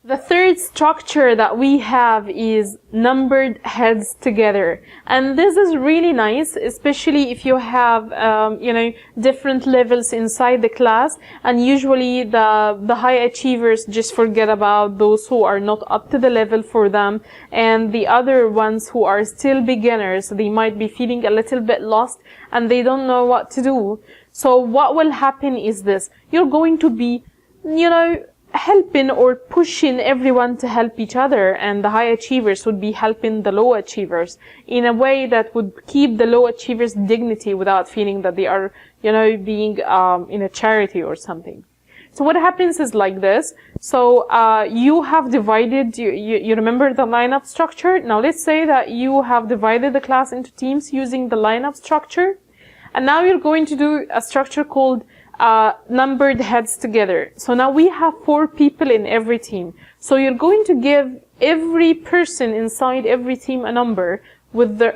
The third structure that we have is numbered heads together, and this is really nice, especially if you have different levels inside the class, and usually the high achievers just forget about those who are not up to the level for them, and the other ones who are still beginners, they might be feeling a little bit lost and they don't know what to do. So what will happen is this: you're going to be helping or pushing everyone to help each other, and the high achievers would be helping the low achievers in a way that would keep the low achievers' dignity without feeling that they are, being in a charity or something. So what happens is like this. So you have divided, you remember the lineup structure? Now let's say that you have divided the class into teams using the lineup structure, and now you're going to do a structure called numbered heads together. So now we have 4 people in every team. So you're going to give every person inside every team a number with the,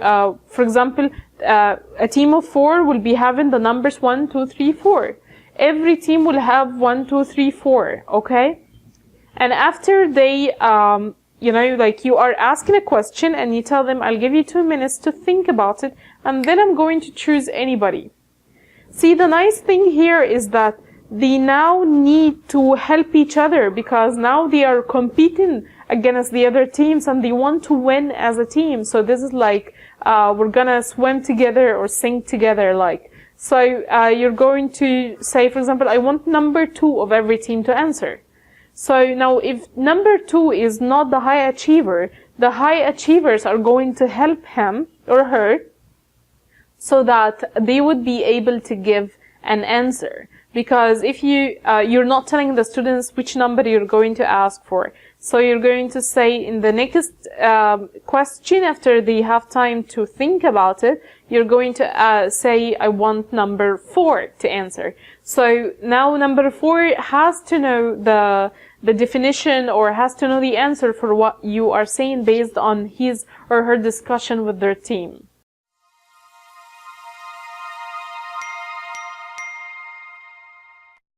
for example, a team of 4 will be having the numbers 1, 2, 3, 4. Every team will have 1, 2, 3, 4, okay? And after they, you are asking a question and you tell them, I'll give you 2 minutes to think about it, and then I'm going to choose anybody. See, the nice thing here is that they now need to help each other, because now they are competing against the other teams and they want to win as a team. So this is like, we're gonna swim together or sink together, like. So you're going to say, for example, I want number 2 of every team to answer. So now if number 2 is not the high achiever, the high achievers are going to help him or her, so that they would be able to give an answer. Because if you're not telling the students which number you're going to ask for. So you're going to say in the next question, after they have time to think about it, you're going to say, I want number 4 to answer. So now number 4 has to know the definition, or has to know the answer for what you are saying based on his or her discussion with their team.